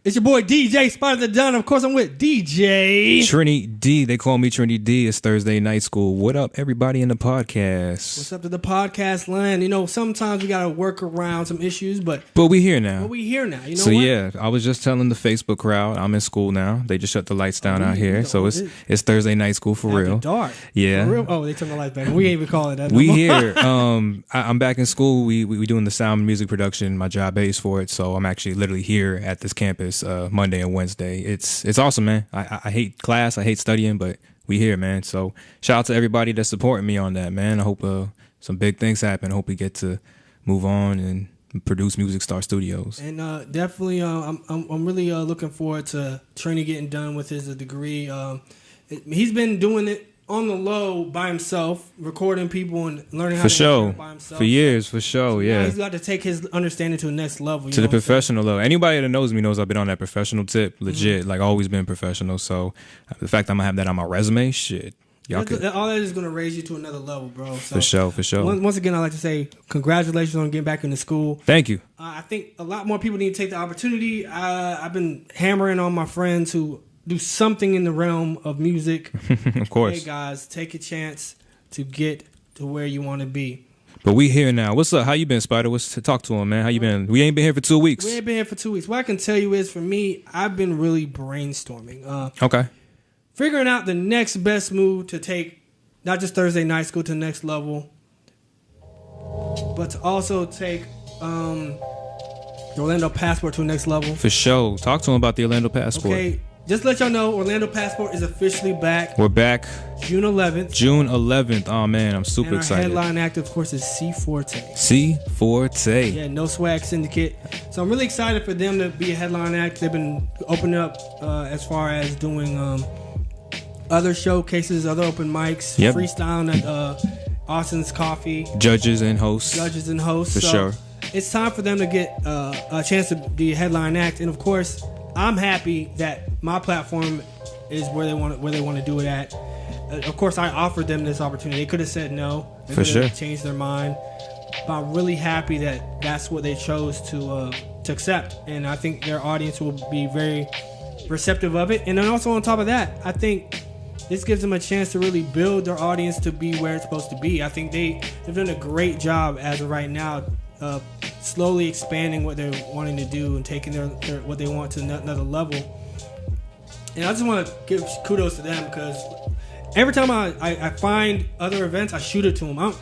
It's your boy DJ Spider the Don. Of course, I'm with DJ Trini D. They call me Trini D. It's Thursday Night School. What up, everybody in the podcast? What's up to the podcast land? You know, sometimes we gotta work around some issues, but we here now. we here now. You know so what? Yeah, I was just telling the Facebook crowd I'm in school now. They just shut the lights down out here, so it's Thursday Night School for After real. Dark. Yeah. For real? Oh, they turned the lights back. We ain't even calling that. We no more. here. I'm back in school. We doing the sound music production. My job pays for it, so I'm actually literally here at this campus Monday and Wednesday. It's awesome, man. I hate class. I hate studying, but we here, man. So shout out to everybody that's supporting me on that, man. I hope some big things happen. I hope we get to move on and produce Music Star Studios. And definitely, I'm really looking forward to Trini getting done with his degree. He's been doing it on the low by himself, recording people and learning how to do it by himself. For years, for sure, So yeah. now he's got to take his understanding to the next level. To the professional level. Anybody that knows me knows I've been on that professional tip, legit, like always been professional. So the fact I'm gonna have that on my resume, shit. All that is going to raise you to another level, bro. So For sure. Once again, I'd like to say congratulations on getting back into school. Thank you. I think a lot more people need to take the opportunity. I've been hammering on my friends who do something in the realm of music. Of course. Hey, guys, take a chance to get to where you want to be. But we here now. What's up? How you been, Spider? Talk to him, man. How you been? We ain't been here for 2 weeks. We ain't been here for 2 weeks. What I can tell you is, for me, I've been really brainstorming. Okay. Figuring out the next best move to take not just Thursday Night School to the next level, but to also take the Orlando Passport to the next level. For sure. Talk to him about the Orlando Passport. Okay, just to let y'all know, Orlando Passport is officially back. We're back. June 11th. June 11th. Oh, man, I'm super excited. And our headline act, of course, is C14. C14. Yeah, No Swag Syndicate. So I'm really excited for them to be a headline act. They've been opening up as far as doing other showcases, other open mics, freestyling at Austin's Coffee. Judges and hosts. For sure. It's time for them to get a chance to be a headline act. And of course, I'm happy that my platform is where they want to do it at. Of course, I offered them this opportunity. They could have said no. They could have changed their mind. But I'm really happy that that's what they chose to accept. And I think their audience will be very receptive of it. And then also on top of that, I think this gives them a chance to really build their audience to be where it's supposed to be. I think they've done a great job as of right now, slowly expanding what they're wanting to do and taking their what they want to another level. And I just want to give kudos to them, because every time I find other events, I shoot it to them.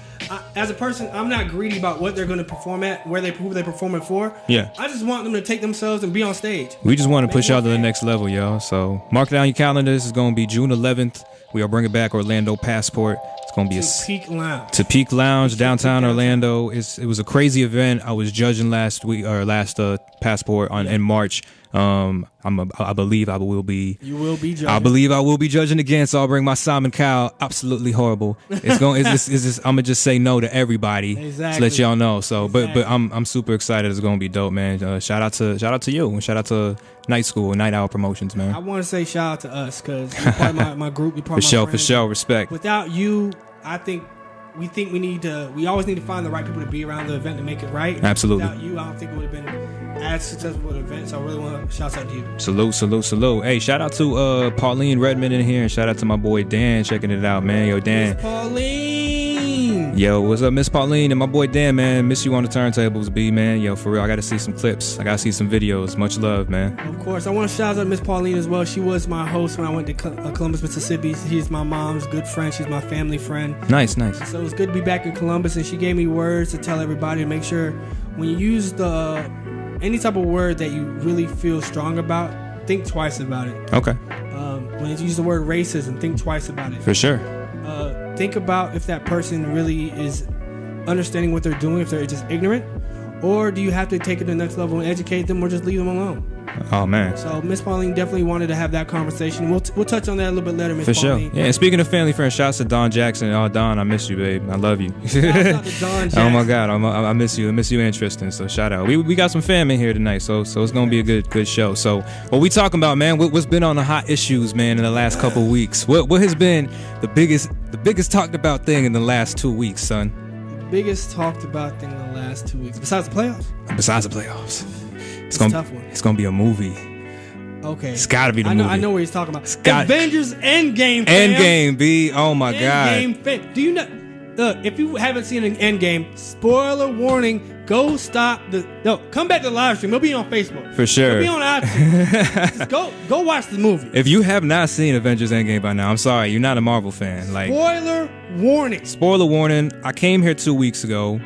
As a person, I'm not greedy about what they're going to perform at, who they're performing for. Yeah. I just want them to take themselves and be on stage. We just want to push y'all to the next level, y'all. So mark down your calendars. It's going to be June 11th. We are bringing back Orlando Passport. It's going to be to Peak Lounge, downtown Orlando. It was a crazy event. I was judging last Passport in March. I believe I will be. You will be judging. I believe I will be judging again. So I'll bring my Simon Cowell. Absolutely horrible. I'm gonna just say no to everybody. Exactly. To let y'all know. So, exactly. but I'm super excited. It's gonna be dope, man. Shout out to you, and shout out to Night School and Night Owl Promotions, man. I want to say shout out to us, because you're part of my group. You're part of my friends. For sure. Respect. Without you, I think we always need to find the right people to be around the event to make it right. Absolutely. Without you, I don't think it would have been as successful an event. So I really want to shout out to you. Salute. Hey, shout out to Pauline Redmond in here, and shout out to my boy Dan checking it out, man. Yo, Dan. Miss Pauline. Yo, what's up, Miss Pauline and my boy Dan, man? Miss you on the turntables, B, man. Yo, for real, I got to see some clips. I got to see some videos. Much love, man. Of course, I want to shout out to Miss Pauline as well. She was my host when I went to Columbus, Mississippi. She's my mom's good friend. She's my family friend. Nice. So it's good to be back in Columbus, and she gave me words to tell everybody to make sure when you use any type of word that you really feel strong about, think twice about it. Okay. When you use the word racism, think twice about it. For sure. Think about if that person really is understanding what they're doing, if they're just ignorant, or do you have to take it to the next level and educate them, or just leave them alone? Oh, man. So Miss Pauline definitely wanted to have that conversation. We'll touch on that a little bit later, Miss Pauline. For sure. Yeah, and speaking of family friends, shouts to Don Jackson. Oh, Don, I miss you, babe. I love you. Shout out to Don Jackson. Oh, my God. I miss you. I miss you and Tristan. So shout out. We got some fam in here tonight, so it's going to be a good show. So what we talking about, man? What's been on the hot issues, man, in the last couple of weeks? What has been the biggest talked about thing in the last 2 weeks, son? The biggest talked about thing in the last 2 weeks, besides the playoffs? Besides the playoffs. It's a tough one. It's going to be a movie. Okay. It's got to be the movie. I know what he's talking about. got- Avengers Endgame, fam. Endgame, B. Oh my God. Endgame, fam. Do you know? Look, if you haven't seen an Endgame, spoiler warning. Go stop come back to the live stream. It'll be on Facebook. For sure. It'll be on iTunes. Just go watch the movie. If you have not seen Avengers Endgame by now, I'm sorry, you're not a Marvel fan. Like, spoiler warning. Spoiler warning. I came here 2 weeks ago.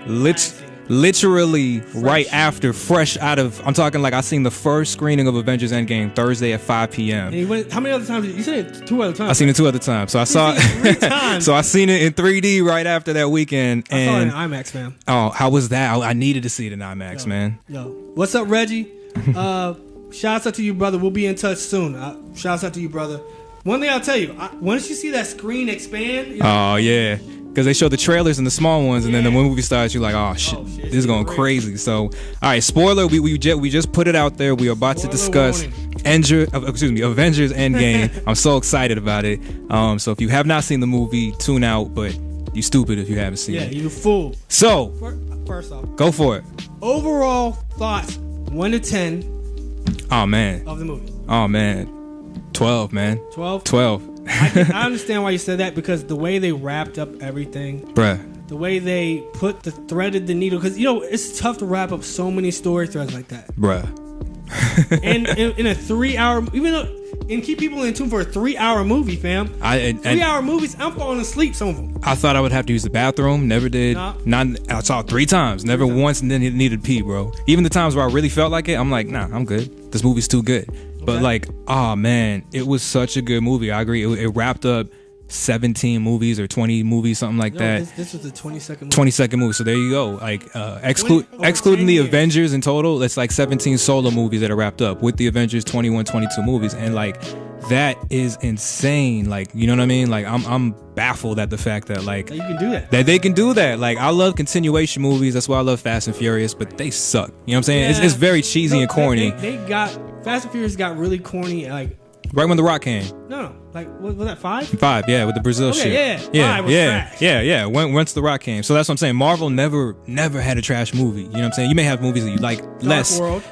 Literally right after, fresh out of, I'm talking like I seen the first screening of Avengers Endgame Thursday at 5 p.m. And he went, how many other times? You said it 2 other times. I seen it 2 other times. So I saw it 3 times. So I seen it in 3D right after that weekend. I saw it in IMAX, man. Oh, how was that? I needed to see it in IMAX, man. Yo, what's up, Reggie? Shouts out to you, brother. We'll be in touch soon. Shouts out to you, brother. One thing I'll tell you, once you see that screen expand. Oh, yeah. Because they show the trailers and the small ones, and then the movie starts, you're like, oh shit, this is going crazy. So, all right, spoiler, we just put it out there. We are about to discuss Avengers Endgame. I'm so excited about it. So if you have not seen the movie, tune out, but you stupid if you haven't seen it. Yeah, you fool. So, first off, go for it. Overall thoughts, 1 to 10. Oh man. Of the movie. Oh man. 12, man. 12? 12. I understand why you said that, because the way they wrapped up everything, bruh, the way they threaded the needle, because it's tough to wrap up so many story threads like that, bruh. And in a 3 hour, and keep people in tune for a 3 hour movie, fam. 3 hour movies, I'm falling asleep. Some of them. I thought I would have to use the bathroom. Never did. I saw it 3 times. Never once, and then it needed to pee, bro. Even the times where I really felt like it, I'm like, nah, I'm good. This movie's too good. But like, oh man, it was such a good movie. I agree. It wrapped up 17 movies or 20 movies, something like that. This was the 22nd movie. 22nd movie. So there you go. Like, excluding the Avengers in total, it's like 17 solo movies that are wrapped up with the Avengers, 21, 22 movies. And like, that is insane. Like, you know what I mean? Like, I'm baffled at the fact that like you can do that. That they can do that. Like, I love continuation movies. That's why I love Fast and Furious, but they suck. You know what I'm saying? Yeah. It's very cheesy and corny. They got Fast and Furious got really corny. Like right when The Rock came. No. Like was that 5? 5, yeah, with the Brazil shit. Yeah. Once The Rock came. So that's what I'm saying. Marvel never had a trash movie. You know what I'm saying? You may have movies that you like less. World.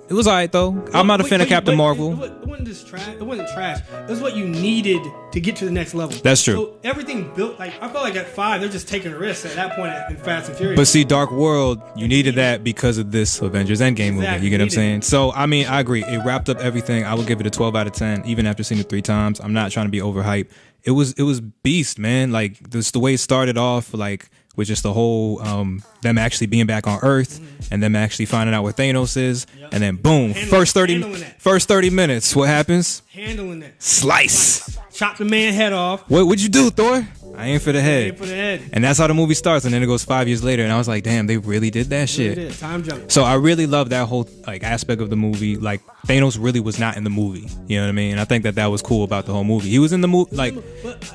It was alright though. I'm not a fan of Captain Marvel. It wasn't just trash. It wasn't trash. It was what you needed to get to the next level. That's true. So everything built, like I felt like at 5 they're just taking a risk at that point in Fast and Furious. But see, Dark World, you needed that because of this Avengers Endgame movie. You get what I'm saying? So I mean, I agree. It wrapped up everything. I would give it a 12 out of 10, even after seeing it 3 times. I'm not trying to be overhyped. It was beast, man. Like this, the way it started off, like with just the whole them actually being back on Earth and them actually finding out where Thanos is, and then boom, first 30 minutes, what happens? Handling that. Slice. Chop the man head off. What'd you do, Thor? I aim for the head. Aim for the head. And that's how the movie starts, and then it goes 5 years later, and I was like, damn, they really did that shit. Really did. Time jump. So I really love that whole like aspect of the movie. Like Thanos really was not in the movie. You know what I mean? And I think that was cool about the whole movie. He was in the movie, like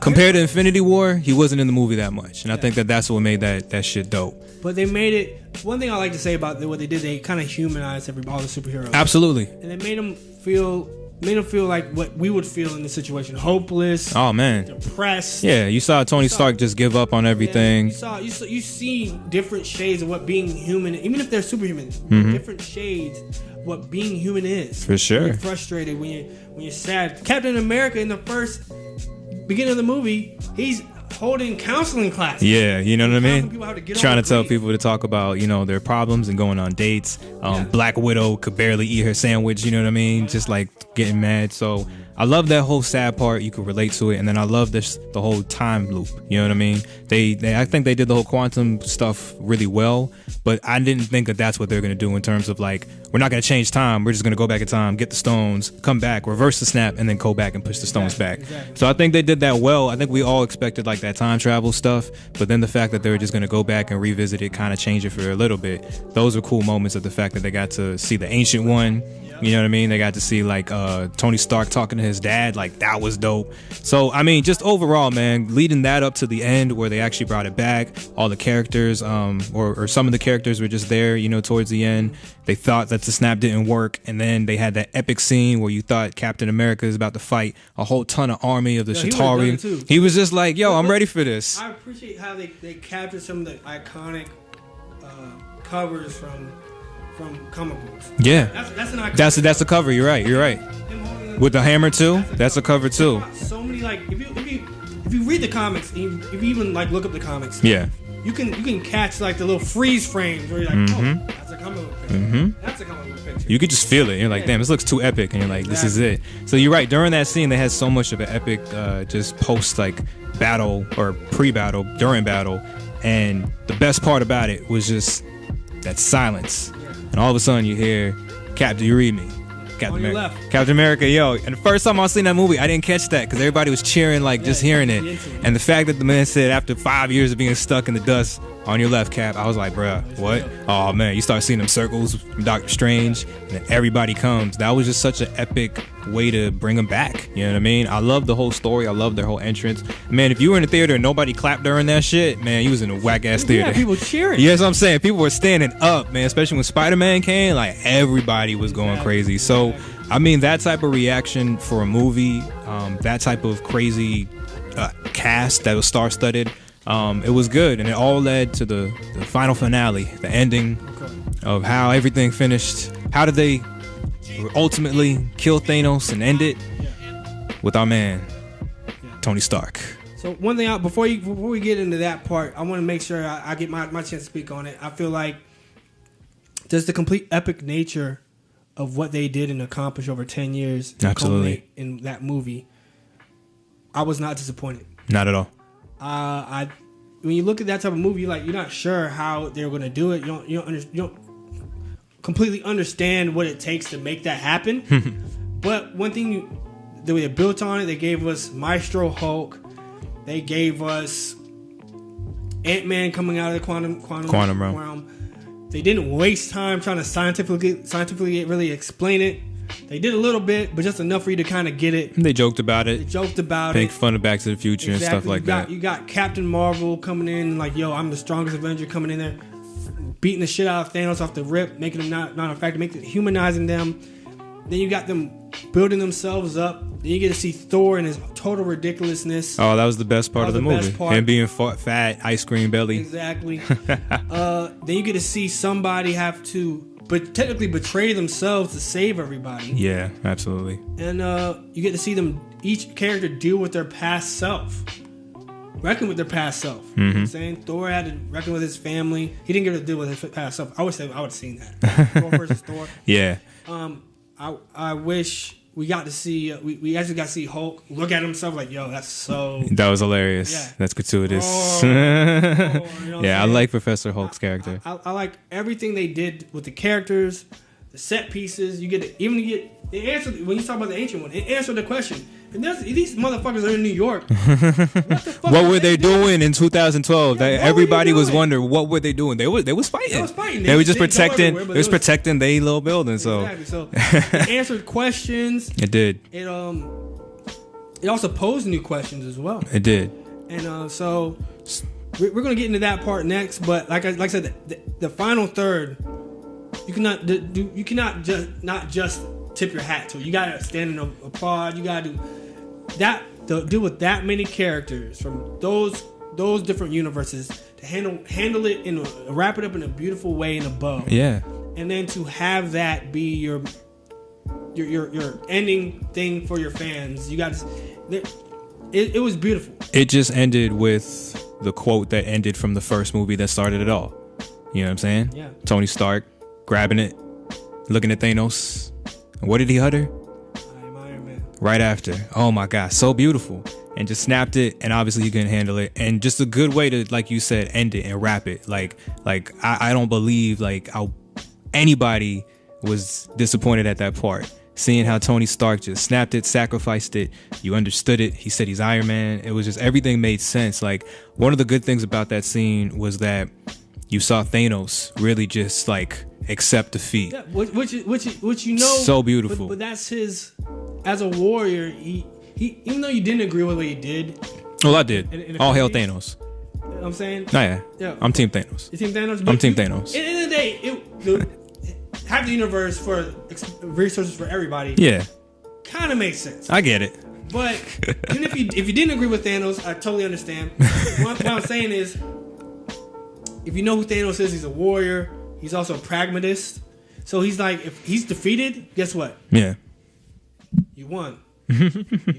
compared to Infinity War, he wasn't in the movie that much. And I think that's what made that shit dope. But they made it. One thing I like to say about what they did, they kind of humanized all the superheroes. Absolutely. And it made them feel like what we would feel in the situation: hopeless. Oh man, depressed. Yeah, you saw Tony Stark just give up on everything. You see different shades of what being human, even if they're superhuman, different shades of what being human is. For sure. When you're frustrated, when you're sad. Captain America in the first beginning of the movie, he's holding counseling classes. Yeah, you know what I mean? Trying to tell people to talk about, their problems and going on dates. Black Widow could barely eat her sandwich, you know what I mean? Just like getting mad. So I love that whole sad part. You could relate to it. And then I love the whole time loop. You know what I mean? I think they did the whole quantum stuff really well, but I didn't think that's what they're going to do in terms of like, we're not going to change time. We're just going to go back in time, get the stones, come back, reverse the snap, and then go back and push the stones back. Exactly. So I think they did that well. I think we all expected like that time travel stuff, but then the fact that they were just going to go back and revisit it, kind of change it for a little bit. Those were cool moments of the fact that they got to see the Ancient One. You know what I mean? They got to see like Tony Stark talking to his dad. Like that was dope. So I mean, just overall, man, leading that up to the end where they actually brought it back. All the characters, or some of the characters were just there. Towards the end, they thought that the snap didn't work, and then they had that epic scene where you thought Captain America is about to fight a whole ton of army of the Chitauri. He was just like, "Yo, I'm ready for this." I appreciate how they captured some of the iconic covers from comic books. Yeah, that's an iconic. That's the cover. You're right. With the hammer too. That's a cover too. So many like if you read the comics, if you even like look up the comics, Yeah. you can catch like the little freeze frames where you're like, oh, that's a comic book picture. That's a comic book picture. You could just feel it. You're like, damn, this looks too epic, and you're like, this is it. So you're right. During that scene, they had so much of an epic, just post like battle or pre-battle, during battle, and the best part about it was just that silence, and all of a sudden you hear, "Cap, do you read me?" Captain America. Captain America, yo. And the first time I seen that movie, I didn't catch that because everybody was cheering, like just hearing it. And the fact that the man said after 5 years of being stuck in the dust, on your left, Cap, I was like, bruh, what? Oh man, you start seeing them circles from Doctor Strange, and then everybody comes. That was just such an epic way to bring them back. You know what I mean? I love the whole story. I love their whole entrance. Man, if you were in the theater and nobody clapped during that shit, man, you was in a whack ass theater. Yeah, people cheering. You know what I'm saying? People were standing up, man. Especially when Spider-Man came, like everybody was going crazy. So, I mean, that type of reaction for a movie, that type of crazy cast that was star-studded. It was good, and it all led to the final finale, the ending of how everything finished. How did they ultimately kill Thanos and end it? With our man, Tony Stark. So one thing, before we get into that part, I want to make sure I get my chance to speak on it. I feel like just the complete epic nature of what they did and accomplished over 10 years. Absolutely. In that movie, I was not disappointed. Not at all. When you look at that type of movie, like you're not sure how they're going to do it. You don't completely understand what it takes to make that happen. But one thing, the way they built on it, they gave us Maestro Hulk. They gave us Ant-Man coming out of the quantum realm. They didn't waste time trying to scientifically really explain it. They did a little bit, but just enough for you to kind of get it. They joked about it. Make fun of Back to the Future and stuff like that. You got Captain Marvel coming in like, yo, I'm the strongest Avenger, coming in there, beating the shit out of Thanos off the rip, making them not a factor, humanizing them. Then you got them building themselves up. Then you get to see Thor in his total ridiculousness. Oh, that was the best part of the movie. Him being fat, ice cream belly. Exactly. Then you get to see somebody have to technically betray themselves to save everybody. Yeah, absolutely. And you get to see them, each character, deal with their past self. Reckon with their past self. You know what I'm saying? Thor had to reckon with his family. He didn't get to deal with his past self. I would have seen that. Thor versus Thor. Yeah. I wish we got to see, we actually got to see Hulk look at himself like, yo, that's so... That was hilarious. Yeah. That's gratuitous. You know yeah, I like Professor Hulk's character. I like everything they did with the characters, the set pieces. They answered, when you talk about the ancient one, it answered the question. And these motherfuckers are in New York. What were they doing in 2012? Everybody was wondering, what were they doing? They was fighting. They were just protecting. They was protecting their little building. So, exactly. So it answered questions. It did. It also posed new questions as well. It did. And so we're gonna get into that part next. But like I said, the final third, you cannot just tip your hat to it. You gotta stand and applaud. You gotta do that. To deal with that many characters from those different universes, to handle it wrap it up in a beautiful way in a bow. Yeah. And then to have that be your ending thing for your fans. You got it was beautiful. It just ended with the quote that ended from the first movie that started it all. You know what I'm saying? Yeah. Tony Stark grabbing it, looking at Thanos. What did he utter? I'm Iron Man. Right after. Oh my God, so beautiful. And just snapped it, and obviously you couldn't handle it. And just a good way to, like you said, end it and wrap it. Like I don't believe how anybody was disappointed at that part. Seeing how Tony Stark just snapped it, sacrificed it, you understood it. He said he's Iron Man. It was just, everything made sense. Like, one of the good things about that scene was that you saw Thanos really just accept defeat. Yeah, which you know, so beautiful. But that's his, as a warrior. He even though you didn't agree with what he did. Well, I did. All hail Thanos. You know what I'm saying? Oh, yeah. I'm Team Thanos. You Team Thanos? I'm Team Thanos. At the end of the day, have the universe for resources for everybody. Yeah. Kind of makes sense. I get it. But even if you didn't agree with Thanos, I totally understand. What I'm saying is, if you know who Thanos is, he's a warrior. He's also a pragmatist. So he's like, if he's defeated, guess what? Yeah. You won. You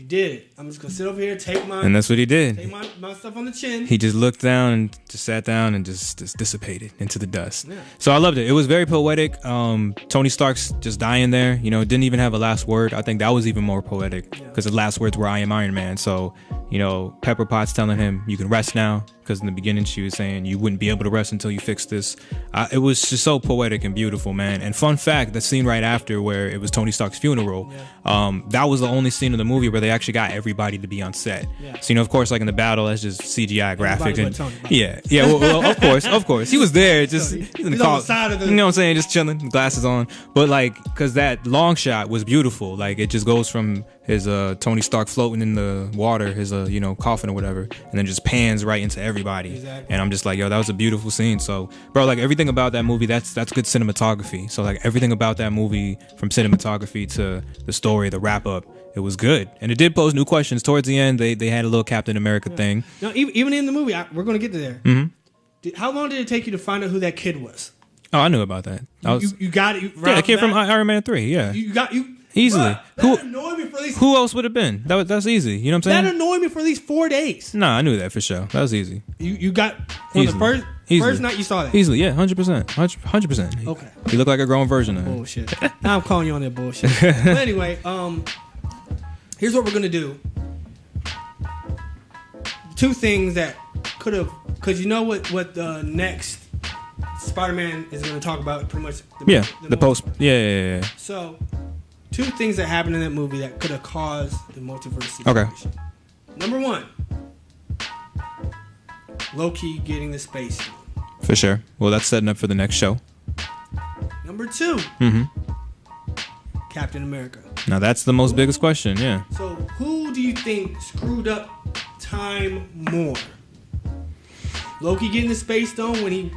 did it. I'm just gonna sit over here, and that's what he did. Take my stuff on the chin. He just looked down and just sat down and just dissipated into the dust. Yeah. So I loved it. It was very poetic. Tony Stark's just dying there. You know, didn't even have a last word. I think that was even more poetic because the last words were "I am Iron Man." So, you know, Pepper Potts telling him, "You can rest now," because in the beginning she was saying you wouldn't be able to rest until you fix this. It was just so poetic and beautiful, man. And fun fact, the scene right after where it was Tony Stark's funeral, that was the only scene of the movie where they actually got everybody to be on set. So, you know, of course, like in the battle, that's just CGI graphics. Of course. He was there, just he's in the car, you know what I'm saying, just chilling, glasses on. But like, because that long shot was beautiful. Like, it just goes from his Tony Stark floating in the water, his coffin or whatever, and then just pans right into everybody. Exactly. And I'm just like, yo, that was a beautiful scene. So, bro, like everything about that movie, that's good cinematography. So like everything about that movie, from cinematography to the story, the wrap up, it was good. And it did pose new questions towards the end. They had a little Captain America thing. No, even in the movie, we're going to get to there. Mm-hmm. How long did it take you to find out who that kid was? Oh, I knew about that. You got it. Yeah, that kid from Iron Man 3. Yeah, you easily. That annoyed me for at least. Who else would have been? That's easy. You know what I'm saying? That annoyed me for at least 4 days. Nah, I knew that for sure. That was easy. You got on the first night you saw that easily. Yeah, 100%. 100%. Okay. You look like a grown version of him. Bullshit. Now I'm calling you on that bullshit. But anyway, here's what we're gonna do. Two things that could have, because you know what the next Spider-Man is gonna talk about pretty much. The post. Yeah. So, two things that happened in that movie that could have caused the multiverse situation. Okay. Number one, Loki getting the space suit. For sure. Well, that's setting up for the next show. Number two, Captain America. Now that's the most biggest question. Yeah. So who do you think screwed up time more? Loki getting the space stone when he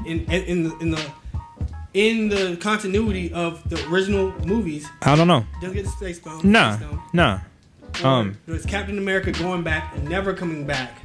in the continuity of the original movies. I don't know. Doesn't get the space stone. Nah. Does Captain America going back and never coming back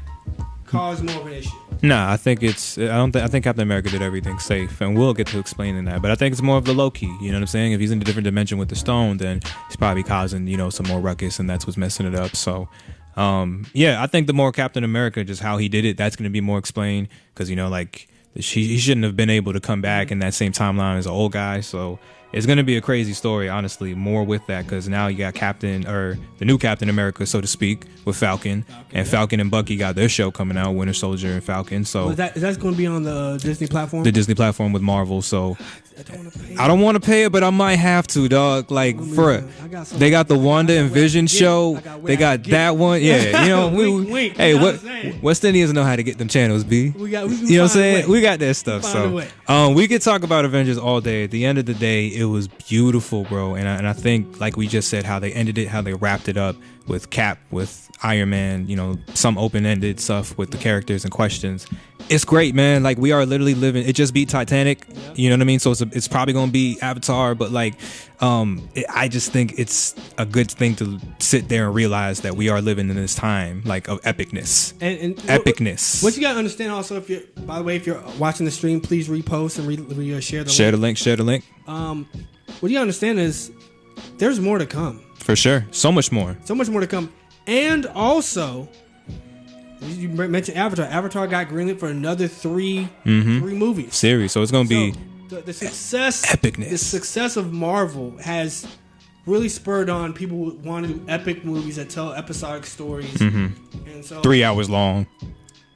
cause more of an issue? Nah, I think I think Captain America did everything safe, and we'll get to explaining that. But I think it's more of the Loki. You know what I'm saying? If he's in a different dimension with the stone, then he's probably causing some more ruckus, and that's what's messing it up. So, I think the more Captain America, just how he did it, that's going to be more explained because he shouldn't have been able to come back in that same timeline as an old guy. So it's going to be a crazy story, honestly, more with that, because now you got the new Captain America, so to speak, with Falcon and Falcon and Bucky got their show coming out, Winter Soldier and Falcon. So is that going to be on the Disney platform? The Disney platform with Marvel. So I don't want to pay it, but I might have to, dog. Like, they got the Wanda and Vision show. They got that one. Yeah, wink, West Indians know how to get them channels, B. You know what I'm saying? We got that stuff. So we could talk about Avengers all day. At the end of the day, it was beautiful, bro. And I think, like we just said, how they ended it, how they wrapped it up with Cap, with Iron Man, some open-ended stuff with the characters and questions. It's great, man. Like, we are literally living. It just beat Titanic. You know what I mean? So it's probably gonna be Avatar, but I just think it's a good thing to sit there and realize that we are living in this time of epicness. And epicness. What you gotta understand also, if you're watching the stream, please repost and share the link. Share the link. What you gotta understand is there's more to come. For sure. So much more to come. And also, you mentioned Avatar. Avatar got greenlit for another three movies. Series. So it's going to be the success. Epicness. The success of Marvel has really spurred on people who want to do epic movies that tell episodic stories. And so 3 hours long.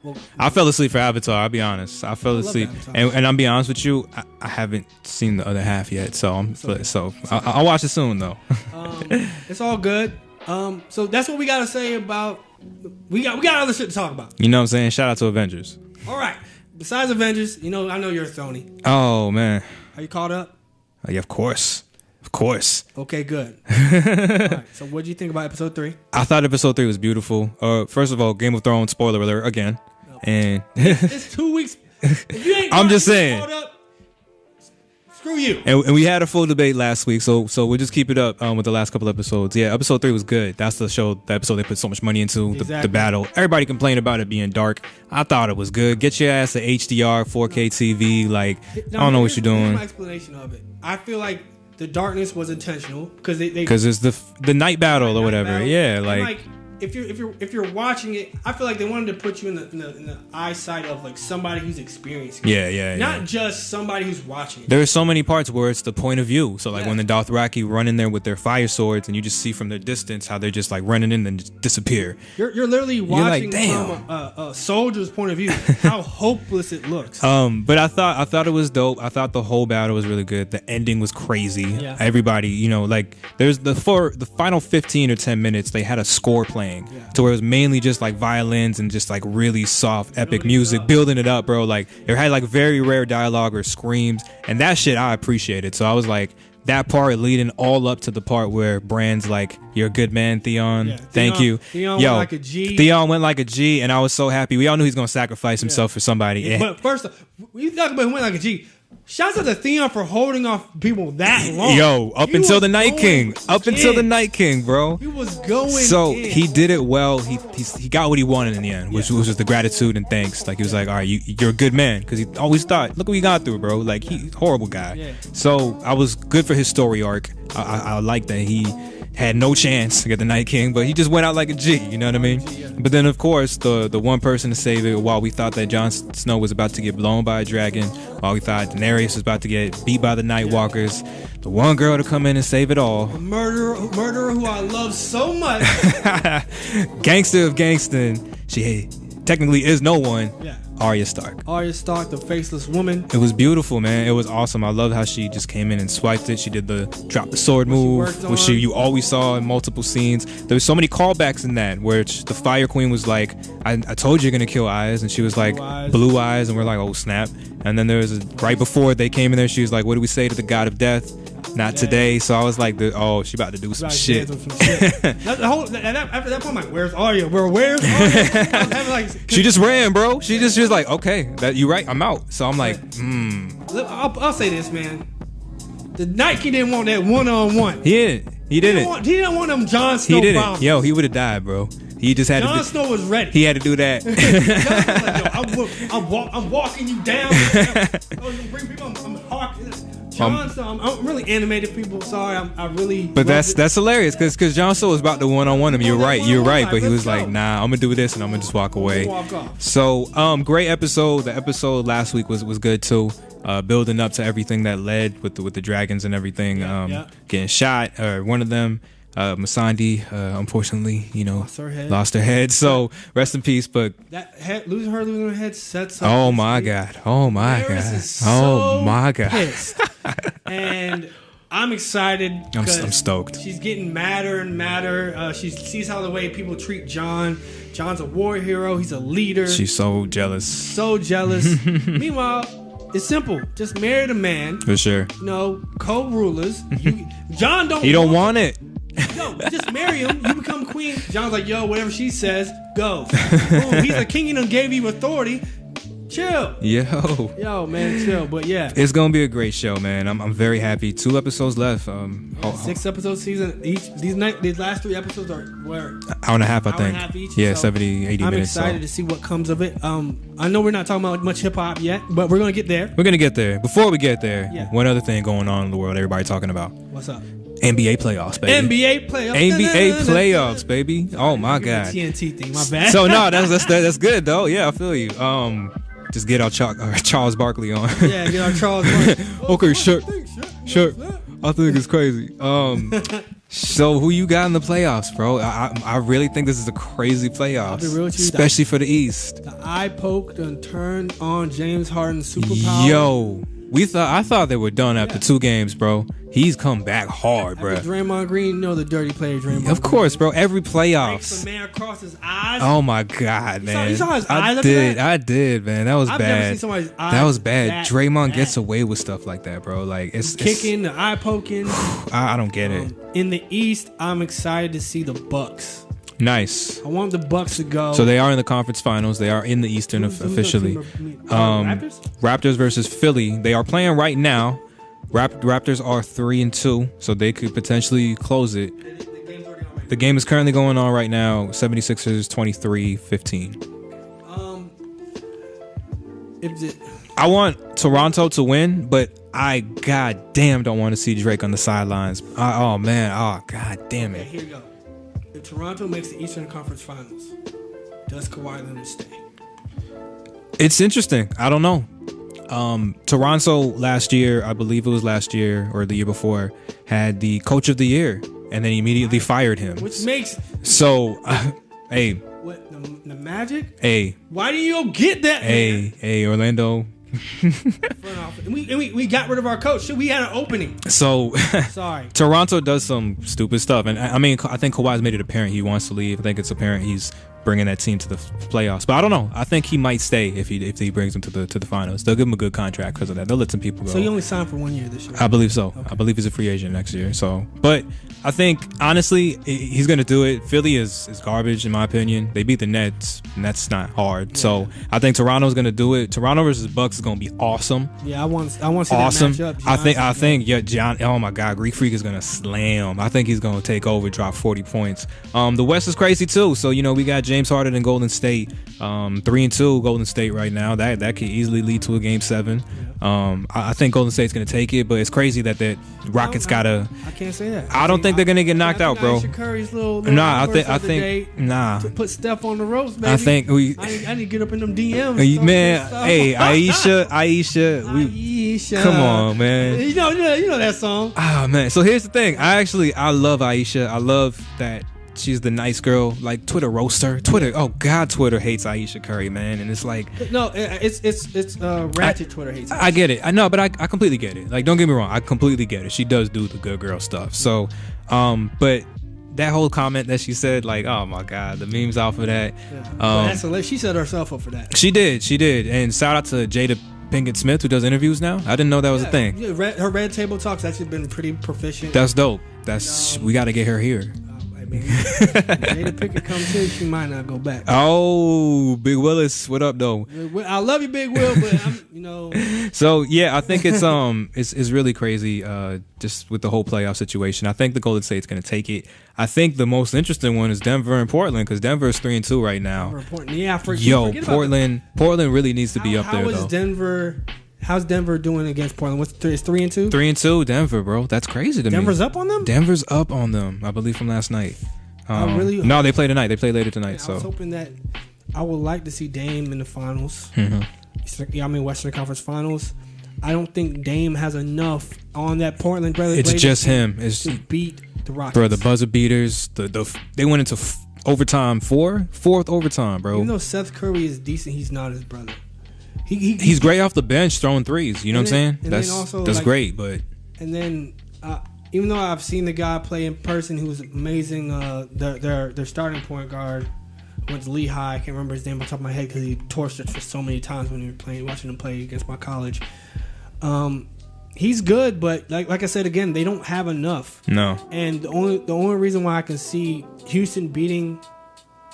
Well, I fell asleep for Avatar. I'll be honest. I fell asleep, and I'll be honest with you. I haven't seen the other half yet, so I'll watch it soon though. It's all good. So that's what we gotta say about. We got other shit to talk about. You know what I'm saying? Shout out to Avengers. All right. Besides Avengers, I know you're a Sony. Oh man. Are you caught up? Yeah, of course. Okay, good. All right, so what did you think about episode 3? I thought episode 3 was beautiful. First of all, Game of Thrones spoiler alert again. No. And it's 2 weeks. If you ain't I'm just saying. Caught up, screw you. And we had a full debate last week, so we'll just keep it up with the last couple episodes. Yeah, episode 3 was good. That's the episode they put so much money into, exactly. the battle. Everybody complained about it being dark. I thought it was good. Get your ass to HDR, 4K TV. I don't know what you're doing. Here's my explanation of it. I feel like the darkness was intentional because because it's the night battle or whatever. Battle. Yeah, And like if you're watching it, I feel like they wanted to put you in the eyesight of like somebody who's experiencing it. Not just somebody who's watching it. There are so many parts where it's the point of view. So like when the Dothraki run in there with their fire swords, and you just see from their distance how they're just like running in and just disappear. You're literally watching like, from a soldier's point of view how hopeless it looks. But I thought it was dope. I thought the whole battle was really good. The ending was crazy. Yeah. Everybody, you know, like there's the final 15 or 10 minutes they had a score playing to where it was mainly just like violins and just like really soft epic music building it up, bro. Like it had like very rare dialogue or screams, and that shit I appreciated. So I was like, that part leading all up to the part where Bran's like, "You're a good man, Theon. Yeah, Thank you." Theon went like a G. Theon went like a G, and I was so happy. We all knew he's gonna sacrifice himself for somebody. Yeah. But first, when you talk about who went like a G, shouts out to Theon for holding off people that long. Yo, up until the Night King. Up until the Night King, bro. He was going So in. he did it well. He got what he wanted in the end, which was the gratitude and thanks. Like he was like, all right, you're a good man, because he always thought, look what he got through, bro. Like he's a horrible guy. Yeah. So I was good for his story arc. I like that he had no chance to get the Night King, but he just went out like a G, you know what I mean? But then of course the one person to save it, while we thought that Jon Snow was about to get blown by a dragon, while we thought Daenerys was about to get beat by the Night Walkers, the one girl to come in and save it all, a murderer who I love so much, gangster of gangston, she technically is no one. Arya Stark. Arya Stark, the faceless woman. It was beautiful, man. It was awesome. I love how she just came in and swiped it. She did the drop the sword move, which you always saw in multiple scenes. There was so many callbacks in that, where the Fire Queen was like, I told you you're gonna kill eyes, and she was like, blue eyes, and we're like, oh snap. And then there was right before they came in there, she was like, what do we say to the god of death? Not today. So I was like, she about to do some shit. After that point, I'm like, where's Arya? Where's Arya? She just ran, bro. She was like, okay, that you right, I'm out. So I'm like, I'll say this, man. The Night King didn't want that one-on-one. He didn't. He didn't want them Jon Snow bombs. Yo, he would have died, bro. He just had Jon Snow was ready. He had to do that. I'm walking you down. Bring people. I'm hawking. Jon Snow. I'm really animated, people. Sorry, I really. But that's hilarious because Jon Snow was about to one-on-one him. You're right. But he was like, nah, I'm gonna do this and I'm gonna just walk away. So great episode. The episode last week was good too. Building up to everything that led with the dragons and everything. Getting shot, or one of them. Missandei, unfortunately, lost her head. So rest in peace. But that losing her head sets up. Oh my god! Oh my god! Oh my god! And I'm excited. I'm stoked. She's getting madder and madder. She sees how the way people treat Jon. Jon's a war hero. He's a leader. She's so jealous. So jealous. Meanwhile, it's simple. Just marry the man. For sure. Co-rulers. Jon don't. He don't want it. Yo, just marry him. You become queen. Jon's like, yo, whatever she says, go. Boom. He's a king and gave you authority. Chill. Yo, man, chill. But yeah, it's gonna be a great show, man. I'm very happy. 2 episodes left. 6 episode season. These last 3 episodes are hour and a half, I think. Hour and a half each, yeah, so 70, 80 I'm minutes. I'm excited to see what comes of it. I know we're not talking about much hip hop yet, but we're gonna get there. We're gonna get there. Before we get there, one other thing going on in the world, everybody talking about. What's up? NBA playoffs, baby. NBA playoffs. NBA playoffs, baby. Oh my god. TNT thing. My bad. So no, that's good though. Yeah, I feel you. Just get our Charles Barkley on. Yeah, get our Charles Barkley. Okay, sure. I think it's crazy. So who you got in the playoffs, bro? I really think this is a crazy playoffs, especially for the East. The eye poked and turned on James Harden's superpower. Yo, I thought they were done after 2 games, bro. He's come back hard, bro. Draymond Green, the dirty player Draymond. Of course, bro. Every playoffs. Breaks a man across his eyes. Oh my god, man. You saw his eyes. I did, man. That was bad. I've never seen somebody's eyes. That was bad. Draymond gets away with stuff like that, bro. Like it's kicking, the eye poking. I don't get it. In the East, I'm excited to see the Bucks. Nice. I want the Bucks to go. So they are in the conference finals. They are in the Eastern officially. Raptors versus Philly. They are playing right now. Raptors are 3-2, so they could potentially close it. The game is currently going on right now. 76ers 23-15. I want Toronto to win, but I goddamn don't want to see Drake on the sidelines. Oh man, oh god damn Okay, it. here you go. If Toronto makes the Eastern Conference Finals, does Kawhi Leonard stay? It's interesting. I don't know. Toronto last year, I believe it was last year or the year before, had the coach of the year and then immediately fired him. Which makes So, hey, what the Magic? hey, Why do you get that? hey, Orlando. Front office. And we got rid of our coach. Shit, we had an opening. So, Sorry. Toronto does some stupid stuff, and I mean, I think Kawhi's made it apparent he wants to leave. I think it's apparent he's bringing that team to the playoffs. But I don't know. I think he might stay if he brings them to the finals. They'll give him a good contract because of that. They'll let some people go. So he only signed for 1 year this year. I believe so. Okay. I believe he's a free agent next year. So, but I think honestly he's gonna do it. Philly is garbage in my opinion. They beat the Nets, and that's not hard. Yeah. So I think Toronto's gonna do it. Toronto versus Bucks is gonna be awesome. Yeah, I want to see awesome. that matchup. I think John. Oh my God, Greek Freak is gonna slam. I think he's gonna take over, drop 40 points. The West is crazy too. So we got James Harden and Golden State, 3-2 Golden State right now. That could easily lead to a Game 7. I think Golden State's gonna take it, but it's crazy that the Rockets gotta. I can't say that. I don't think they're gonna get knocked out, bro. Curry's little Nah, I think nah. To put Steph on the ropes, baby. I think I need to get up in them DMs. Man, hey, Aisha, come on, man. You know that song. Ah, man. So here's the thing. I love Aisha. I love that she's the nice girl. Like Twitter roaster. Twitter hates Aisha Curry, man. And it's like no, it's ratchet. Twitter hates her. I get it. I know, but I completely get it. Like, don't get me wrong. I completely get it. She does do the good girl stuff. So, but that whole comment that she said, like, oh my God, the memes off of that. Yeah. She set herself up for that. She did. And shout out to Jada Pinkett Smith, who does interviews now. I didn't know that was a thing. Yeah, her Red Table Talk's actually been pretty proficient. That's dope. We got to get her here. Jada Pinkett comes here, she might not go back. Oh, Big Willis, what up though? I love you, Big Will, but So yeah, I think it's really crazy, just with the whole playoff situation. I think the Golden State's gonna take it. I think the most interesting one is Denver and Portland, because Denver is 3-2 right now. Yeah, Portland really needs to be up there though. How's Denver doing against Portland? It's 3-2? 3-2, Denver, bro. That's crazy to me. Denver's up on them? Denver's up on them, I believe, from last night. No, they play tonight. They play later tonight. I was hoping that I would like to see Dame in the finals. Mm-hmm. Western Conference Finals. I don't think Dame has enough on that Portland brother. It's just him. It's to beat the Rockets. Bro, the buzzer beaters. They went into overtime, fourth overtime, bro. Even though Seth Curry is decent, he's not his brother. He's great off the bench throwing threes. You know what I'm saying? That's great. But and then even though I've seen the guy play in person, who was amazing. Their starting point guard went to Lehigh. I can't remember his name off the top of my head because he torched it for so many times when we were watching him play against my college. He's good, but like I said again, they don't have enough. No. And the only reason why I can see Houston beating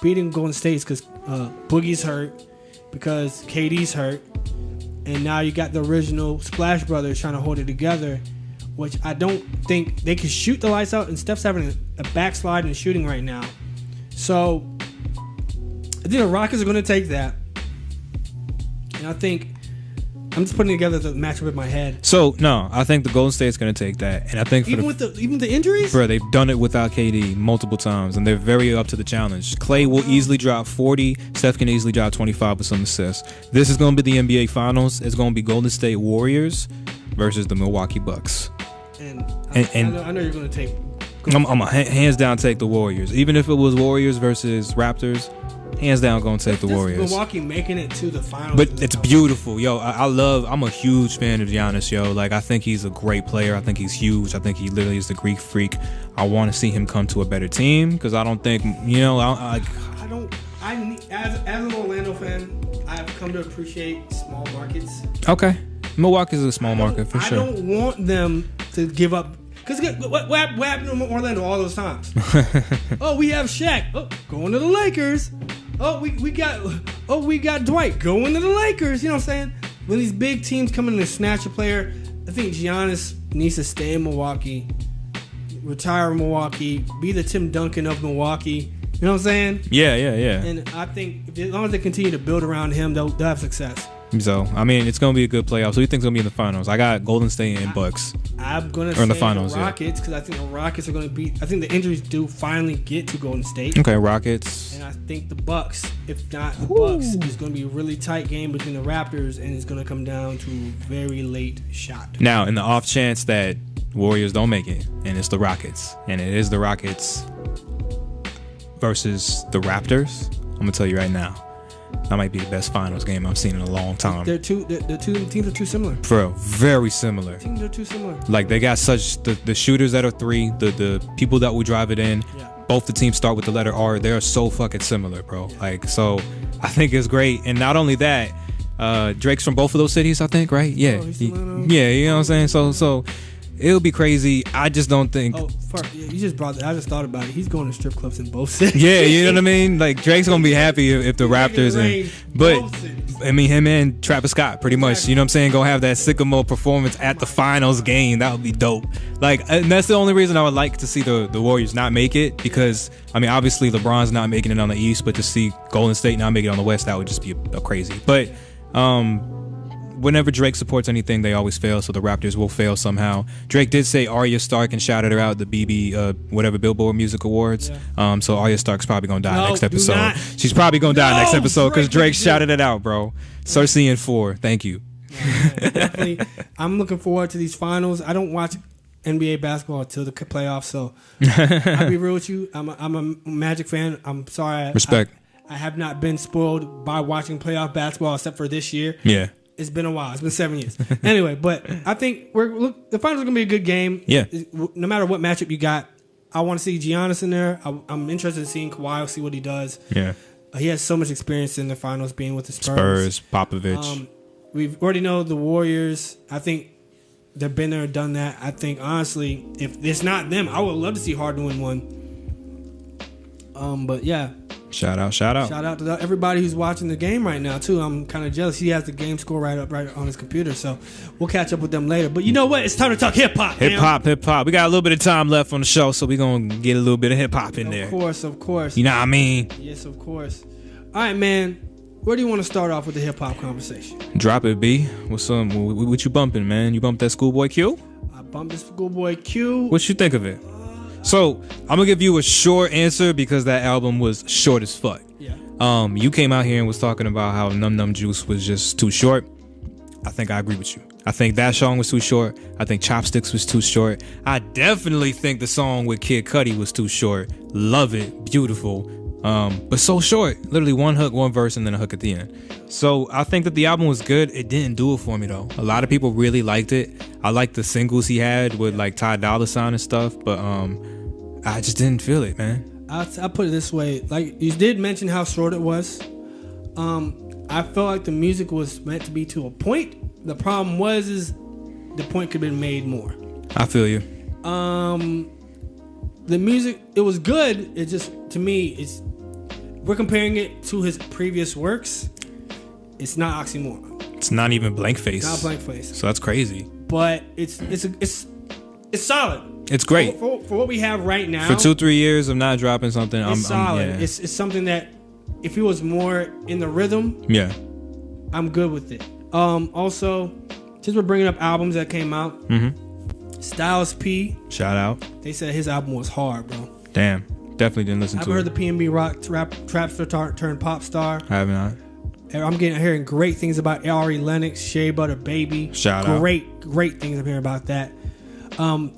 Golden State is because Boogie's hurt, because KD's hurt, and now you got the original Splash Brothers trying to hold it together, which I don't think they can shoot the lights out, and Steph's having a backslide in shooting right now. So I think the Rockets are going to take that, and I think I'm just putting together the matchup in my head. So no, I think the Golden State's going to take that, and I think even with the injuries, bro, they've done it without KD multiple times, and they're very up to the challenge. Clay will easily drop 40. Steph can easily drop 25 with some assists. This is going to be the NBA Finals. It's going to be Golden State Warriors versus the Milwaukee Bucks. And I know you're going to take. I'm gonna hands down take the Warriors, even if it was Warriors versus Raptors. Hands down, gonna take the Warriors. Milwaukee making it to the finals, but it's beautiful, yo. I'm a huge fan of Giannis, yo. Like, I think he's a great player. I think he's huge. I think he literally is the Greek freak. I want to see him come to a better team because I don't think, as an Orlando fan, I've come to appreciate small markets. Okay, Milwaukee's a small market for sure. I don't want them to give up. Because what happened to Orlando all those times? Oh, we have Shaq. Oh, going to the Lakers. Oh, we got Dwight going to the Lakers. You know what I'm saying? When these big teams come in and snatch a player, I think Giannis needs to stay in Milwaukee, retire in Milwaukee, be the Tim Duncan of Milwaukee. You know what I'm saying? Yeah. And I think as long as they continue to build around him, they'll have success. So I mean, it's gonna be a good playoff. So who do you think's gonna be in the finals? I got Golden State and Bucks. I'm gonna say the Rockets because I think the Rockets are gonna beat. I think the injuries do finally get to Golden State. Okay, Rockets. And I think the Bucks, if not the Bucks, is gonna be a really tight game between the Raptors, and it's gonna come down to a very late shot. Now, in the off chance that Warriors don't make it, and it's the Rockets, and it is the Rockets versus the Raptors, I'm gonna tell you right now, that might be the best finals game I've seen in a long time. The two teams are too similar. For real, very similar. Teams are too similar. Like they got such the shooters that are three, the people that will drive it in. Yeah. Both the teams start with the letter R. They're so fucking similar, bro. Yeah. Like, so I think it's great. And not only that, Drake's from both of those cities, I think, right? Yeah. Yeah, you know what I'm saying? So it'll be crazy. I just don't think. Oh, fuck. Yeah, you just brought that. I just thought about it. He's going to strip clubs in both cities. Yeah, you know what I mean? Like, Drake's going to be happy if the Raptors but I mean, him and Travis Scott, pretty much. You know what I'm saying? Gonna have that Sycamore performance at the finals game. That would be dope. Like, and that's the only reason I would like to see the Warriors not make it, because, I mean, obviously LeBron's not making it on the East, but to see Golden State not make it on the West, that would just be a crazy. But whenever Drake supports anything, they always fail, so the Raptors will fail somehow. Drake did say Arya Stark and shouted her out at the whatever Billboard Music Awards. Yeah. So Arya Stark's probably gonna die next episode. She's probably gonna die next episode because Drake shouted it out, bro. Cersei in 4. Thank you. Yeah, definitely. I'm looking forward to these finals. I don't watch NBA basketball until the playoffs, so I'll be real with you. I'm a Magic fan. I'm sorry. Respect. I have not been spoiled by watching playoff basketball except for this year. Yeah. It's been a while. It's been 7 years. Anyway, but I think the finals are gonna be a good game. Yeah. No matter what matchup you got, I want to see Giannis in there. I'm interested in seeing Kawhi. See what he does. Yeah. He has so much experience in the finals, being with the Spurs. Popovich. We already know the Warriors. I think they've been there and done that. I think honestly, if it's not them, I would love to see Harden win one. But yeah. Shout out to everybody who's watching the game right now too. I'm kind of jealous. He has the game score right on his computer, so we'll catch up with them later. But you know what? It's time to talk hip hop. Hip hop. We got a little bit of time left on the show, so we're gonna get a little bit of hip hop in there. Of course. You know what I mean? Yes, of course. All right, man. Where do you want to start off with the hip hop conversation? Drop it, B. What's what you bumping, man? You bumped that Schoolboy Q? I bumped the Schoolboy Q. What you think of it? So I'm gonna give you a short answer because that album was short as fuck. Yeah. You came out here and was talking about how Num Num Juice was just too short. I think I agree with you. I think that song was too short. I think Chopsticks was too short. I definitely think the song with Kid Cudi was too short. Love it, beautiful, but so short. Literally one hook, one verse, and then a hook at the end. So I think that the album was good. It didn't do it for me though. A lot of people really liked it. I liked the singles he had with like Ty Dolla $ign and stuff, but I just didn't feel it, man. I'll put it this way. Like, you did mention how short it was. I felt like the music was meant to be to a point. The problem is the point could have been made more. I feel you. The music, it was good. It just, to me, we're comparing it to his previous works. It's not oxymoron. It's not even Blank Face. Not Blank Face. So that's crazy. But it's solid. It's great for what we have right now. For 2-3 years of not dropping something, it's solid. Yeah. It's something that if he was more in the rhythm, yeah, I'm good with it. Also, since we're bringing up albums that came out, Styles P, shout out. They said his album was hard, bro. Damn, definitely didn't listen to it. I've heard the P&B rock trapster turned pop star. I have not. I'm hearing great things about Ari Lennox, Shea Butter Baby. Shout out. Great things I'm hearing about that.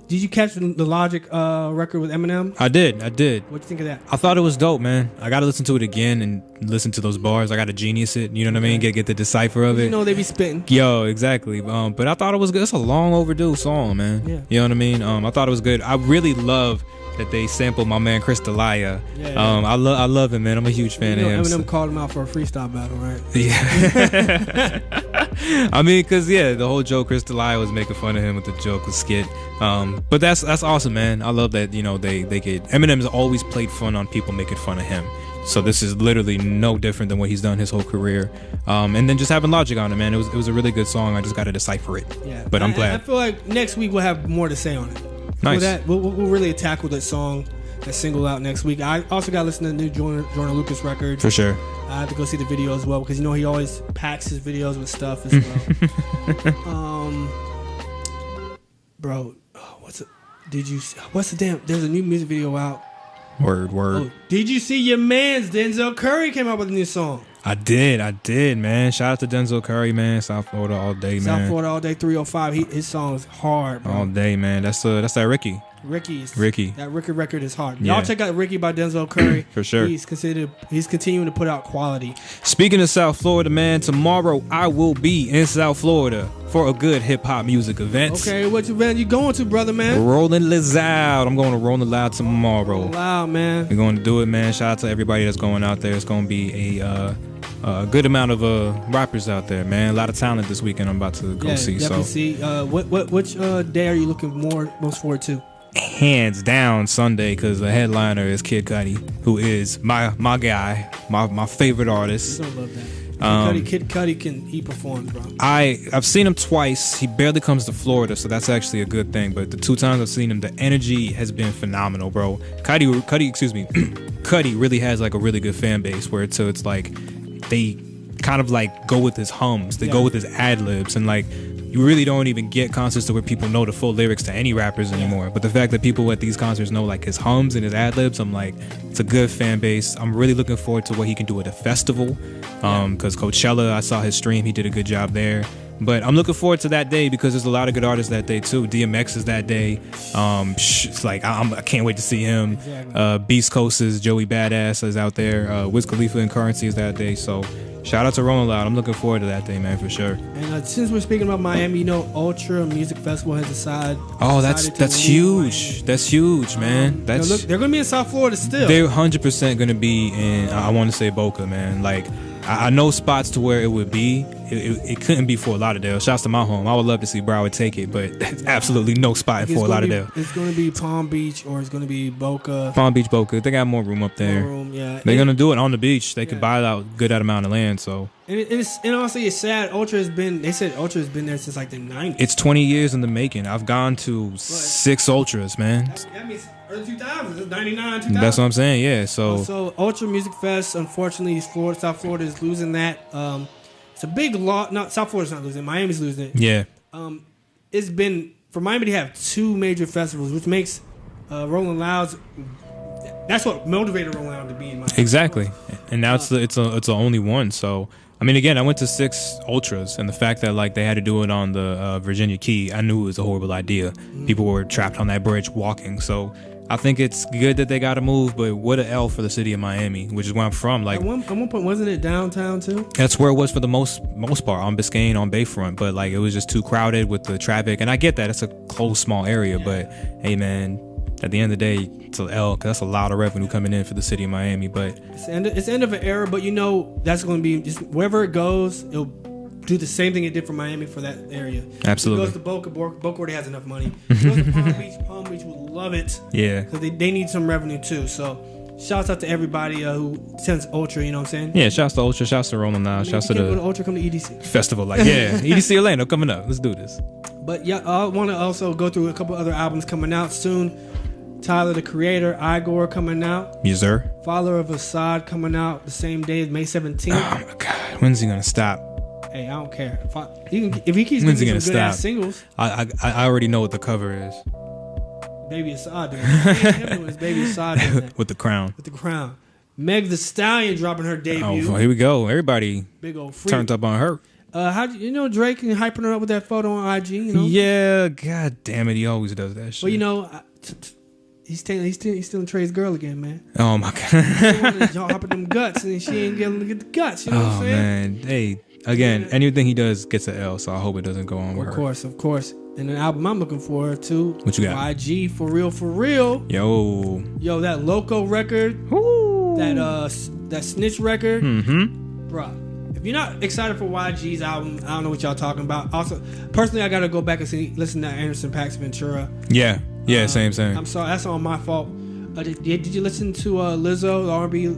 Did you catch the Logic record with Eminem? I did. What'd you think of that? I thought it was dope, man. I got to listen to it again and listen to those bars. I got to genius it. You know what I mean? Get the decipher of it. You know they be spitting. Yo, exactly. But I thought it was good. It's a long overdue song, man. Yeah. You know what I mean? I thought it was good. I really love that they sampled my man Chris D'Elia. Yeah. I love him, man. I'm a huge fan of him. Eminem called him out for a freestyle battle, right? Yeah. I mean, cause the whole joke, Chris D'Elia was making fun of him with the joke with skit. But that's awesome, man. I love that, they get Eminem's always played fun on people making fun of him. So this is literally no different than what he's done his whole career. And then just having Logic on it, man. It was a really good song. I just got to decipher it. Yeah. But I'm glad. I feel like next week we'll have more to say on it. Nice. We'll really tackle that song. that single out next week. I also got to listen to the new Jordan Lucas record. For sure. I have to go see the video as well because you know he always packs his videos with stuff as well. Bro, what's the damn? There's a new music video out. Word. Oh, did you see your man's Denzel Curry came out with a new song? I did, man. Shout out to Denzel Curry, man. South Florida all day, man. South Florida all day, 305. His song is hard, bro. All day, man. That's that Ricky. Ricky. That Ricky record is hard. Yeah. Y'all check out Ricky by Denzel Curry. For sure. He's continuing to put out quality. Speaking of South Florida, man, tomorrow I will be in South Florida for a good hip hop music event. Okay, what event you going to, brother, man? Rolling Loud. I'm going to Rolling Loud tomorrow. Rolling Loud, man. We're going to do it, man. Shout out to everybody that's going out there. It's going to be a good amount of rappers out there, man. A lot of talent this weekend I'm about to go see. Definitely so see. Which day are you looking most forward to? Hands down Sunday, because the headliner is Kid Cudi, who is my guy, my favorite artist. I love that. Kid Cudi he performs, bro. I've seen him twice. He barely comes to Florida, so that's actually a good thing. But the 2 times I've seen him, the energy has been phenomenal, bro. Cudi really has like a really good fan base where it's like they kind of like go with his hums, they go with his ad libs, and like you really don't even get concerts to where people know the full lyrics to any rappers anymore. But the fact that people at these concerts know like his hums and his ad libs, I'm like, it's a good fan base. I'm really looking forward to what he can do at a festival. Because Coachella, I saw his stream, he did a good job there. But I'm looking forward to that day because there's a lot of good artists that day too. DMX is that day. It's like I can't wait to see him. Exactly. Beast Coast's Joey Badass is out there. Wiz Khalifa and Currency is that day. So shout out to Rolling Loud. I'm looking forward to that day, man, for sure. And since we're speaking about Miami, you know, Ultra Music Festival has decided. Oh, that's huge. Miami. That's huge, man. Look, they're gonna be in South Florida still. They're 100% gonna be in. I want to say Boca, man. Like I know spots to where it would be. It couldn't be Fort Lauderdale. Shouts to my home. I would love to see Broward take it, but there's absolutely no spot in Fort Lauderdale. It's going to be Palm Beach or it's going to be Boca. Palm Beach, Boca. They got more room up there. They're going to do it on the beach. They could buy out good amount of land. So. And honestly, it's sad. They said Ultra has been there since like the 90s. It's 20 years in the making. I've gone to 6 Ultras, man. That means early 2000s, 99, 2000. That's what I'm saying, yeah. So Ultra Music Fest, unfortunately, South Florida is losing that. It's a big loss. No, South Florida's not losing. Miami's losing it. Yeah. It's been for Miami to have 2 major festivals, which makes Rolling Loud's. That's what motivated Rolling Loud to be in Miami. Exactly, and now it's the only one. So I mean, again, I went to 6 Ultras, and the fact that like they had to do it on the Virginia Key, I knew it was a horrible idea. People were trapped on that bridge walking. So I think it's good that they got to move, but what an L for the city of Miami, which is where I'm from. Like at one point, wasn't it downtown too? That's where it was for the most part, on Biscayne, on Bayfront. But like it was just too crowded with the traffic, and I get that it's a close, small area. Yeah. But hey, man, at the end of the day, it's an L because that's a lot of revenue coming in for the city of Miami. But it's the end of an era. But you know that's going to be just wherever it goes, it'll do the same thing it did for Miami for that area. Absolutely. If it goes to Boca already has enough money. If it goes to Palm Beach would love it. Yeah. Because they need some revenue too. So shouts out to everybody who sends Ultra, you know what I'm saying? Yeah, shouts to Ultra, shouts to Rolling Loud, shouts to the go to Ultra, come to EDC. Festival. Like, yeah, EDC Orlando coming up. Let's do this. But yeah, I want to also go through a couple other albums coming out soon. Tyler, the Creator, Igor coming out. Yes, sir. Father of Assad coming out the same day, May 17th. Oh my God, when's he gonna stop? Hey, I don't care. If he keeps making some good ass singles, I already know what the cover is. Baby Assad doing it. Baby Assad doing that. With the crown. With the crown. Meg Thee Stallion dropping her debut. Oh, well, here we go. Everybody big old freak. Turned up on her. How you know Drake and hyping her up with that photo on IG? You know? Yeah, God damn it, he always does that shit. Well, you know, he's stealing Trey's girl again, man. Oh my God. Y'all hopping them guts, and she ain't getting to get the guts. You know what I'm saying? Man, hey. Again, anything he does gets an L, so I hope it doesn't go on with her. Of course. And an album I'm looking forward to. What you got? YG, For Real. Yo, that Loco record. Woo. That Snitch record. Mm-hmm. Bruh, if you're not excited for YG's album, I don't know what y'all talking about. Also, personally, I gotta go back and listen to Anderson .Paak's Ventura. Yeah, same. I'm sorry, that's all my fault. Did you listen to Lizzo, the R&B?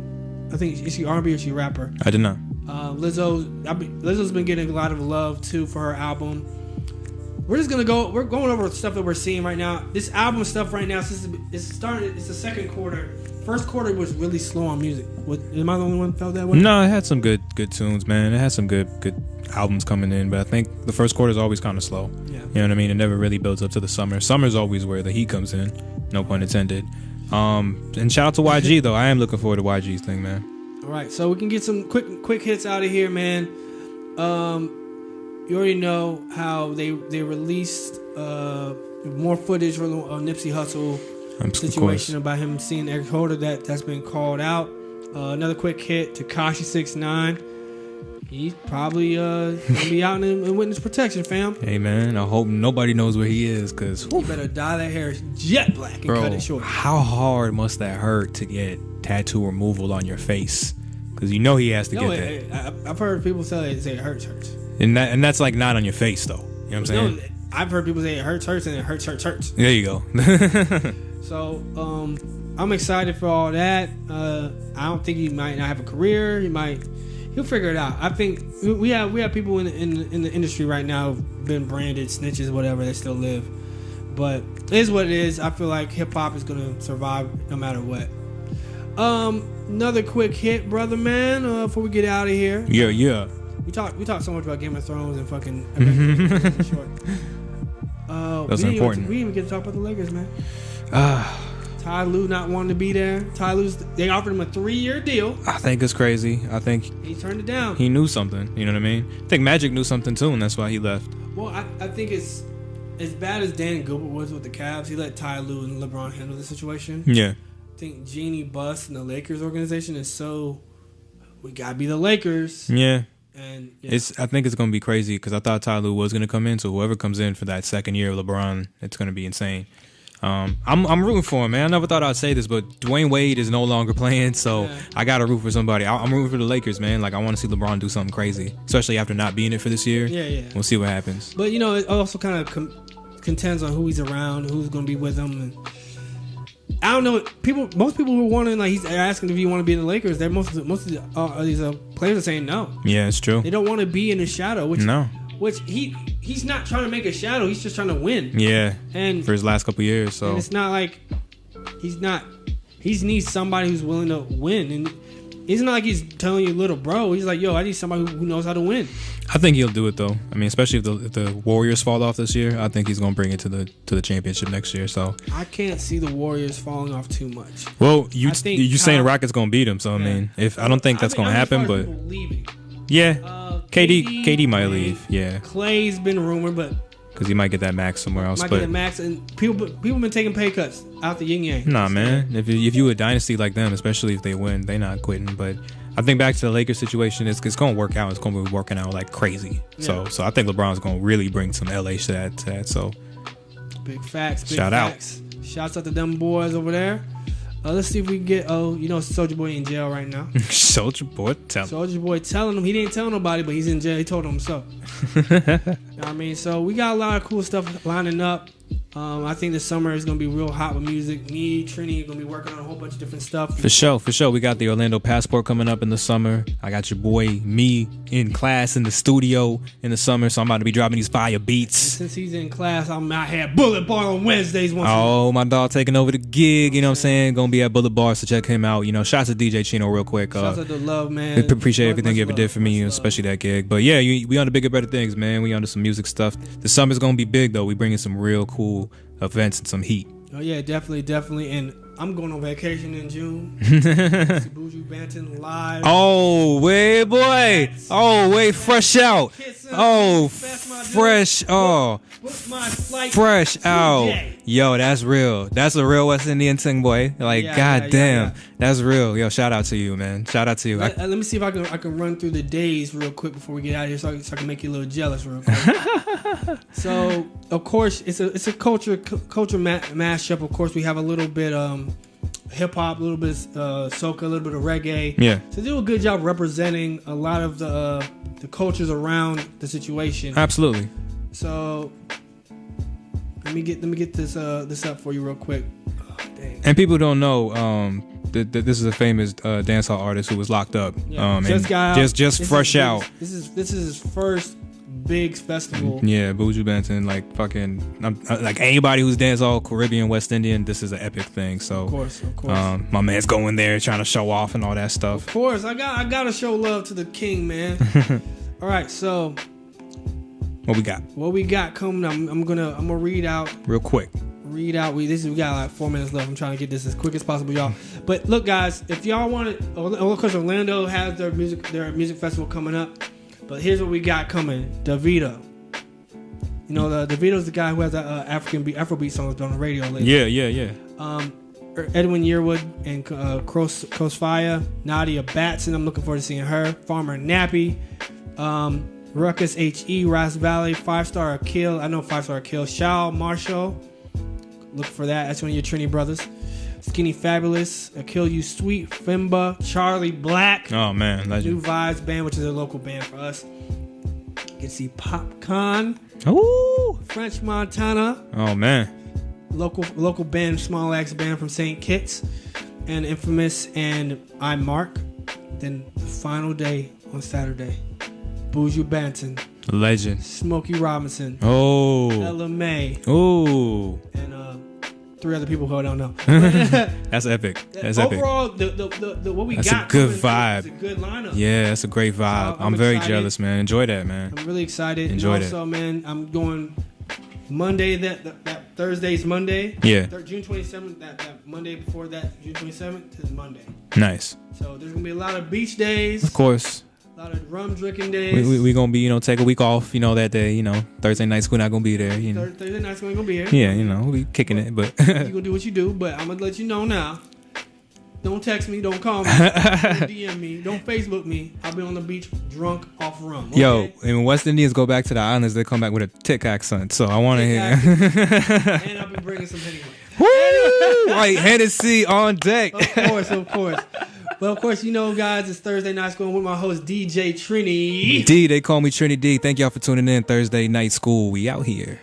I think, is she R&B or is she a rapper? I did not. Lizzo's been getting a lot of love too for her album. we're just gonna go. We're going over stuff that we're seeing right now. This album stuff right now. It's starting. It's the second quarter. First quarter was really slow on music. Am I the only one that felt that way? No, it had some good tunes, man. It had some good albums coming in, but I think the first quarter is always kind of slow. Yeah. You know what I mean? It never really builds up to the summer. Summer's always where the heat comes in. No pun intended. And shout out to YG though. I am looking forward to YG's thing, man. All right, so we can get some quick hits out of here, man. You already know how they released more footage from Nipsey Hussle situation about him seeing Eric Holder that's been called out. Another quick hit, Tekashi 6ix9ine. He's probably gonna be out in witness protection, fam. Hey man, I hope nobody knows where he is, cause you better dye that hair jet black and cut it short. How hard must that hurt to get tattoo removal on your face? Cause you know he has to get that. I've heard people say it hurts. And that's like not on your face though. You know what I'm saying? No, I've heard people say it hurts, and it hurts. There you go. So I'm excited for all that. I don't think he might not have a career. He'll figure it out. I think we have people in the industry right now who've been branded snitches, whatever. They still live, but it is what it is. I feel like hip hop is gonna survive no matter what. Another quick hit, brother man. Before we get out of here. Yeah. We talked so much about Game of Thrones and fucking Avengers. That's important. We didn't even get to talk about the Lakers, man. Ty Lue not wanting to be there. They offered him a 3-year deal. I think it's crazy. I think he turned it down. He knew something. You know what I mean? I think Magic knew something too, and that's why he left. Well, I think it's as bad as Dan Gilbert was with the Cavs. He let Ty Lue and LeBron handle the situation. Yeah. I think Jeannie Buss and the Lakers organization is so we gotta be the Lakers. Yeah. And I think it's gonna be crazy because I thought Ty Lue was gonna come in. So whoever comes in for that second year of LeBron, it's gonna be insane. I'm rooting for him, man. I never thought I'd say this, but Dwayne Wade is no longer playing, so I gotta root for somebody. I'm rooting for the Lakers, man. Like I want to see LeBron do something crazy, especially after not being it for this year. Yeah. We'll see what happens. But it also kind of contends on who he's around, who's gonna be with him, and I don't know. Most people who are wondering, like he's asking if you want to be in the Lakers. Most of these players are saying no. Yeah, it's true. They don't want to be in the shadow. Which he's not trying to make a shadow. He's just trying to win. Yeah, and for his last couple years. So and it's not like he needs somebody who's willing to win. And it's not like he's telling you, little bro. He's like, yo, I need somebody who knows how to win. I think he'll do it though. I mean, especially if the Warriors fall off this year, I think he's gonna bring it to the championship next year. So I can't see the Warriors falling off too much. Well, you saying the Rockets gonna beat them? So I mean, I don't think that's gonna happen, but yeah, KD might leave. Yeah, Clay's been rumored, but because he might get that max somewhere else. Get a max, and people been taking pay cuts out the yin yang. Nah, man. If you a dynasty like them, especially if they win, they not quitting. But I think back to the Lakers situation, it's going to work out. It's going to be working out like crazy. Yeah. So I think LeBron's going to really bring some LA to that. So big facts. Shout out. Shouts out to them boys over there. Let's see if we can get. Soulja Boy in jail right now. Soulja Boy telling him he didn't tell nobody, but he's in jail. He told him himself. You know what I mean? So we got a lot of cool stuff lining up. I think this summer is gonna be real hot with music. Me, Trini, are gonna be working on a whole bunch of different stuff. For sure. We got the Orlando Passport coming up in the summer. I got your boy me in class in the studio in the summer, so I'm about to be dropping these fire beats. And since he's in class, I'm out here at Bullet Bar on Wednesdays. My dog taking over the gig. You know what I'm saying? Gonna be at Bullet Bar, so check him out. Shouts to DJ Chino real quick. Shouts out to Love, man. We appreciate everything you ever did for me, especially that gig. But yeah, we on the bigger, better things, man. We on to some music stuff. The summer's gonna be big though. We bringing some real cool events and some heat. Oh yeah, definitely. And I'm going on vacation in June. Buju Banton live. Oh wait, boy. Oh wait, fresh out. Oh, fresh. Oh, fresh out. Yo, that's real. That's a real West Indian thing, boy. Like, goddamn, that's real. Yo, shout out to you, man. Shout out to you. Let me see if I can run through the days real quick before we get out of here, so I can make you a little jealous real quick. So, of course, it's a culture mashup. Of course, we have a little bit hip hop, a little bit soca, a little bit of reggae. Yeah. So they do a good job representing a lot of the cultures around the situation. Absolutely. So let me get this up for you real quick. Oh, dang. And people don't know this is a famous dancehall artist who was locked up. Yeah. Just fresh out. This is his first big festival. Yeah, Buju Banton, like fucking, like anybody who's dancehall, Caribbean, West Indian, this is an epic thing. So Of course. my man's going there trying to show off and all that stuff. Of course, I gotta show love to the king, man. All right, so What we got coming? I'm gonna read out real quick. We got like 4 minutes left. I'm trying to get this as quick as possible, y'all. But look, guys, if y'all want it, of course, Orlando has their music festival coming up. But here's what we got coming: Davido. You know, Davido's the guy who has that Afrobeat songs on the radio lately. Yeah. Edwin Yearwood and Crossfire, Nadia Batson. I'm looking forward to seeing her. Farmer Nappy, Ruckus HE, Ras Valley, 5-Star Akil. I know 5-Star Akil. Shao Marshall. Look for that. That's one of your Trini brothers. Skinny Fabulous, Akil You Sweet, Fimba, Charlie Black. Oh man, legend. New Vibes Band, which is a local band for us. You can see Popcon. Ooh. French Montana. Oh man. Local band, Small Axe Band from St. Kitts. And Infamous and I Mark. Then the final day on Saturday. Buju Banton. Legend. Smokey Robinson. Oh. Ella May. Oh. And 3 other people who I don't know. That's epic. That's overall, epic. the what we that's got. A good vibe. It's a good lineup. Yeah, that's a great vibe. I'm very excited. Jealous, man. Enjoy that, man. I'm really excited. Enjoy and also, man, I'm going Monday. That Thursday's Monday. Yeah. June 27th. That Monday before that, June 27th is Monday. Nice. So there's gonna be a lot of beach days. Of course. A lot of rum drinking days. We gonna be, take a week off, that day, Thursday night school not gonna be there, Thursday night's gonna be here. Yeah, we'll be kicking it, but you gonna do what you do, but I'm gonna let you know now. Don't text me, don't call me, don't DM me, don't Facebook me. I'll be on the beach drunk off rum. Okay? Yo, and when West Indians go back to the islands, they come back with a tick accent, so I want to hear. And I'll be bringing some Hennessy. Woo! Right, Hennessy on deck. Of course. Well, of course, guys, it's Thursday Night School with my host, DJ Trini. D, they call me Trini D. Thank y'all for tuning in. Thursday Night School. We out here.